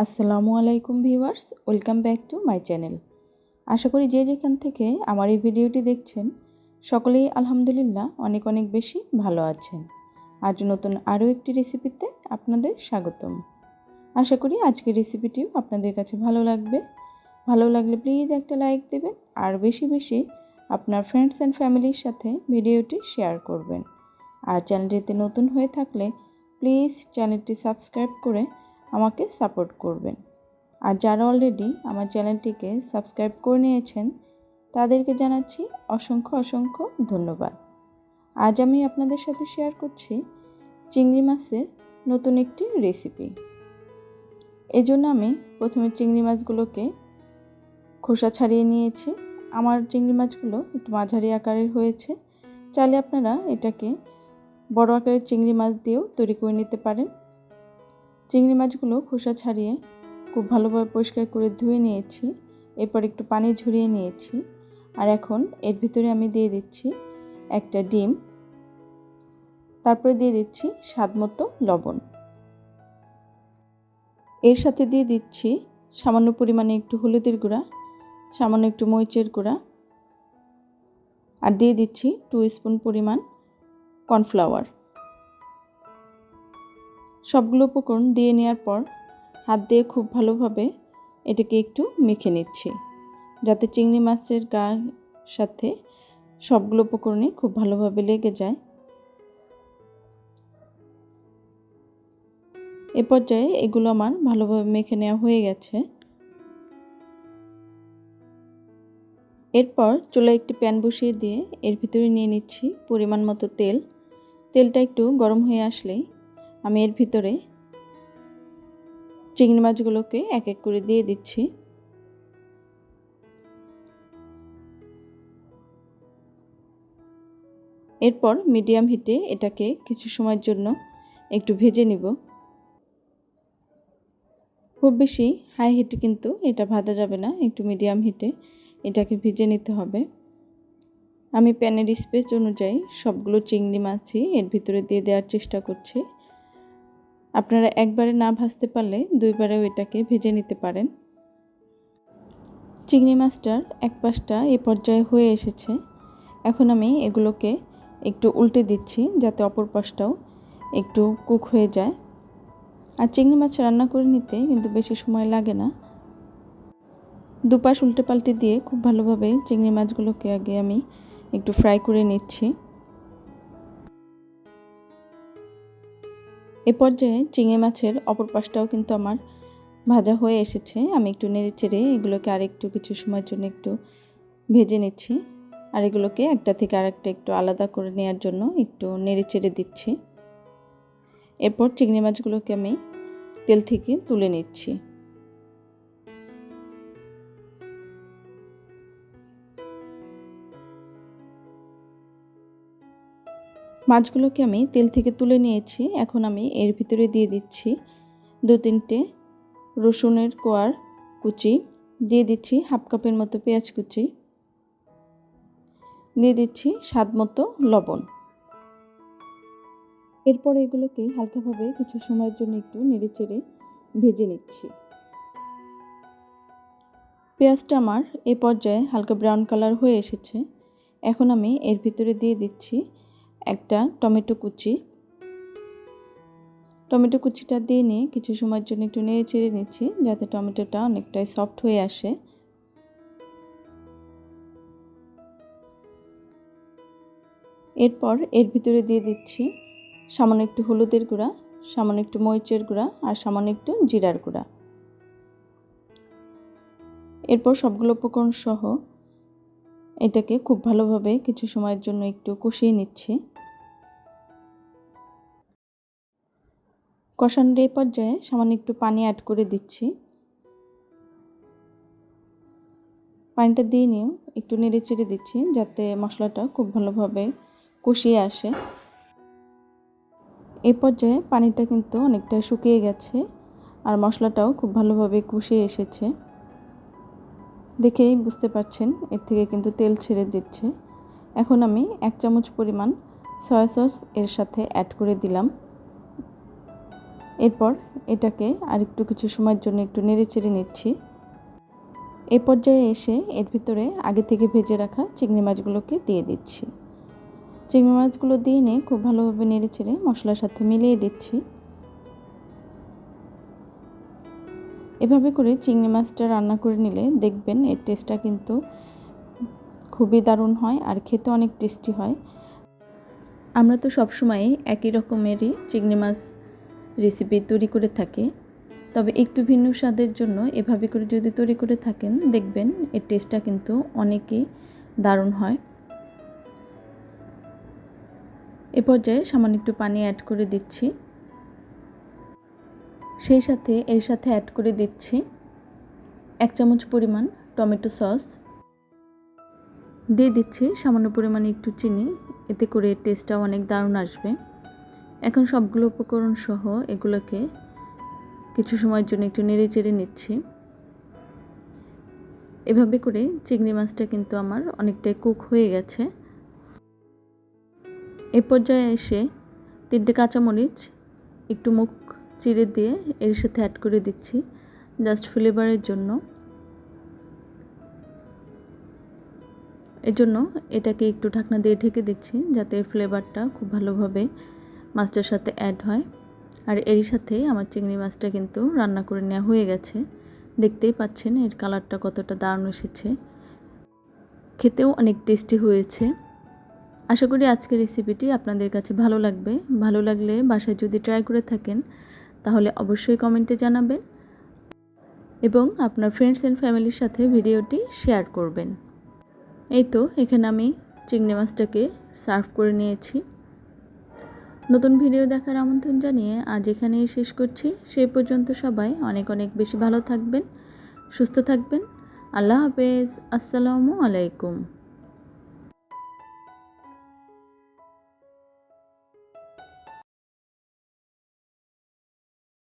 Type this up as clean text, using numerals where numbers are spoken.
আসসালামু আলাইকুম viewers, welcome back to my channel. আশা করি যে যেখান থেকে আমার এই ভিডিওটি দেখছেন সকলেই আলহামদুলিল্লাহ অনেক অনেক বেশি ভালো আছেন। আজ নতুন আরও একটি রেসিপিতে আপনাদের স্বাগতম। আশা করি আজকের রেসিপিটিও আপনাদের কাছে ভালো লাগবে। ভালো লাগলে প্লিজ একটা লাইক দেবেন আর বেশি বেশি আপনার ফ্রেন্ডস অ্যান্ড ফ্যামিলির সাথে ভিডিওটি শেয়ার করবেন। আর চ্যানেলটিতে নতুন হয়ে থাকলে প্লিজ চ্যানেলটি সাবস্ক্রাইব করে আমাকে সাপোর্ট করবেন। আর যারা অলরেডি আমার চ্যানেলটিকে সাবস্ক্রাইব করে নিয়েছেন তাদেরকে জানাচ্ছি অসংখ্য অসংখ্য ধন্যবাদ। আজ আমি আপনাদের সাথে শেয়ার করছি চিংড়ি মাছের নতুন একটি রেসিপি। এজন্য আমি প্রথমে চিংড়ি মাছগুলোকে খোসা ছাড়িয়ে নিয়েছি। আমার চিংড়ি মাছগুলো একটু মাঝারি আকারের হয়েছে। চাইলে আপনারা এটাকে বড় আকারের চিংড়ি মাছ দিয়েও তৈরি করে নিতে পারেন। চিংড়ি মাছগুলো খোসা ছাড়িয়ে খুব ভালোভাবে পরিষ্কার করে ধুয়ে নিয়েছি। এরপর একটু পানি ঝরিয়ে নিয়েছি। আর এখন এর ভিতরে আমি দিয়ে দিচ্ছি একটা ডিম, তারপরে দিয়ে দিচ্ছি স্বাদমতো লবণ। এর সাথে দিয়ে দিচ্ছি সামান্য পরিমাণে একটু হলুদের গুঁড়া, সামান্য একটু মরিচের গুঁড়া, আর দিয়ে দিচ্ছি 2 স্পুন পরিমাণ কর্নফ্লাওয়ার। সবগুলো উপকরণ দিয়ে নেওয়ার পর হাত দিয়ে খুব ভালোভাবে এটাকে একটু মেখে নিচ্ছি, যাতে চিংড়ি মাছের গায়ের সাথে সবগুলো উপকরণই খুব ভালোভাবে লেগে যায়। এ পর্যায়ে এগুলো আমার ভালোভাবে মেখে নেওয়া হয়ে গেছে। এরপর চুলায় একটি প্যান বসিয়ে দিয়ে এর ভিতরে নিয়ে নিচ্ছি পরিমাণ মতো তেল। তেলটা একটু গরম হয়ে আসলেই আমি এর ভিতরে চিংড়ি মাছগুলোকে এক এক করে দিয়ে দিচ্ছি। এরপর মিডিয়াম হিটে এটাকে কিছু সময়ের জন্য একটু ভেজে নিব। খুব বেশি হাই হিটে কিন্তু এটা ভাজা যাবে না, একটু মিডিয়াম হিটে এটাকে ভেজে নিতে হবে। আমি প্যানের স্পেস অনুযায়ী সবগুলো চিংড়ি মাছই এর ভিতরে দিয়ে দেওয়ার চেষ্টা করছি। আপনারা একবারে না ভাজতে পারলে দুইবারেও এটাকে ভেজে নিতে পারেন। চিংড়ি মাছটার এক পাশটা এ পর্যায়ে হয়ে এসেছে। এখন আমি এগুলোকে একটু উল্টে দিচ্ছি যাতে অপর পাশটাও একটু কুক হয়ে যায়। আর চিংড়ি মাছ রান্না করে নিতে কিন্তু বেশি সময় লাগে না। দুপাশ উল্টে পাল্টে দিয়ে খুব ভালোভাবে চিংড়ি মাছগুলোকে আগে আমি একটু ফ্রাই করে নিচ্ছি। এ পর্যায়ে চিংড়ি মাছের অপর পাশটাও কিন্তু আমার ভাজা হয়ে এসেছে। আমি একটু নেড়ে চেড়ে এগুলোকে আরেকটু কিছু সময়ের জন্য একটু ভেজে নিচ্ছি। আর এগুলোকে একটা থেকে আরেকটা একটু আলাদা করে নেওয়ার জন্য একটু নেড়ে চেড়ে দিচ্ছি। এরপর চিংড়ি মাছগুলোকে আমি তেল থেকে তুলে নিচ্ছি। মাছগুলোকে আমি তেল থেকে তুলে নিয়েছি। এখন আমি এর ভিতরে দিয়ে দিচ্ছি 2-3টে রসুনের কোয়ার কুচি, দিয়ে দিচ্ছি হাফ কাপের মতো পেঁয়াজ কুচি, দিয়ে দিচ্ছি স্বাদ মতো লবণ। এরপর এগুলোকে হালকাভাবে কিছু সময়ের জন্য একটু নেড়ে চেড়ে ভেজে নিচ্ছি। পেঁয়াজটা আমার এ পর্যায়ে হালকা ব্রাউন কালার হয়ে এসেছে। এখন আমি এর ভিতরে দিয়ে দিচ্ছি একটা টমেটো কুচি। টমেটো কুচিটা দিয়ে নিয়ে কিছু সময়ের জন্য একটু নেড়ে চেড়ে নিচ্ছি যাতে টমেটোটা অনেকটাই সফট হয়ে আসে। এরপর এর ভিতরে দিয়ে দিচ্ছি সামান্য একটু হলুদের গুঁড়া, সামান্য একটু মরিচের গুঁড়া আর সামান্য একটু জিরার গুঁড়া। এরপর সবগুলো উপকরণ সহ এটাকে খুব ভালোভাবে কিছু সময়ের জন্য একটু কষিয়ে নিচ্ছি। কষানোর এই পর্যায়ে সামান্য একটু পানি অ্যাড করে দিচ্ছি। পানিটা দিয়ে নিয়েও একটু নেড়ে চেড়ে দিচ্ছি যাতে মশলাটা খুব ভালোভাবে কষিয়ে আসে। এই পর্যায়ে পানিটা কিন্তু অনেকটা শুকিয়ে গেছে আর মশলাটাও খুব ভালোভাবে কষিয়ে এসেছে। দেখেই বুঝতে পারছেন এর থেকে কিন্তু তেল ছেড়ে দিচ্ছে। এখন আমি 1 চামচ পরিমাণ সয়া সস এর সাথে অ্যাড করে দিলাম। এরপর এটাকে আরেকটু কিছু সময়ের জন্য একটু নেড়ে চেড়ে নিচ্ছি। এই পর্যায়ে এসে এর ভিতরে আগে থেকে ভেজে রাখা চিংড়ি মাছগুলোকে দিয়ে দিচ্ছি। চিংড়ি মাছগুলো দিয়ে নিয়ে খুব ভালোভাবে নেড়ে চেড়ে মশলার সাথে মিলিয়ে দিচ্ছি। এভাবে করে চিংড়ি মাছটা রান্না করে নিলে দেখবেন এর টেস্টটা কিন্তু খুবই দারুণ হয় আর খেতে অনেক টেস্টি হয়। আমরা তো সবসময়ই একই রকমেরই চিংড়ি মাছ রেসিপি তৈরি করে থাকি, তবে একটু ভিন্ন স্বাদের জন্য এভাবে করে যদি তৈরি করে থাকেন দেখবেন এর টেস্টটা কিন্তু অনেকই দারুণ হয়। এ পর্যায়ে সামান্য একটু পানি অ্যাড করে দিচ্ছি। সেই সাথে এর সাথে অ্যাড করে দিচ্ছি 1 চামচ পরিমাণ টমেটো সস, দিয়ে দিচ্ছি সামান্য পরিমাণে একটু চিনি, এতে করে টেস্টটা অনেক দারুণ আসবে। এখন সবগুলো উপকরণ সহ এগুলোকে কিছু সময়ের জন্য একটু নেড়ে চেড়ে নিচ্ছি। এভাবে করে চিংড়ি মাছটা কিন্তু আমার অনেকটাই কুক হয়ে গেছে। এ পর্যায়ে এসে 3টে কাঁচামরিচ একটু মুখ চিড়ে দিয়ে এর সাথে অ্যাড করে দিচ্ছি জাস্ট ফ্লেভারের জন্য। এজন্য এটাকে একটু ঢাকনা দিয়ে ঢেকে দিচ্ছি যাতে এর ফ্লেভারটা খুব ভালোভাবে মাছটার সাথে অ্যাড হয়। আর এরই সাথে আমার চিংড়ি মাছটা কিন্তু রান্না করে নেওয়া হয়ে গেছে। দেখতেই পাচ্ছেন এর কালারটা কতটা দারুণ এসেছে, খেতেও অনেক টেস্টি হয়েছে। আশা করি আজকের রেসিপিটি আপনাদের কাছে ভালো লাগবে। ভালো লাগলে বাসায় যদি ট্রাই করে থাকেন তাহলে অবশ্যই কমেন্টে জানাবেন এবং আপনার ফ্রেন্ডস অ্যান্ড ফ্যামিলির সাথে ভিডিওটি শেয়ার করবেন। এই তো এখানে আমি চিংড়ি মাছটাকে সার্ভ করে নিয়েছি। নতুন ভিডিও দেখার আমন্ত্রণ জানিয়ে আজ এখানেই শেষ করছি। সেই পর্যন্ত সবাই অনেক অনেক বেশি ভালো থাকবেন, সুস্থ থাকবেন। আল্লাহ হাফেজ। আসসালামু আলাইকুম।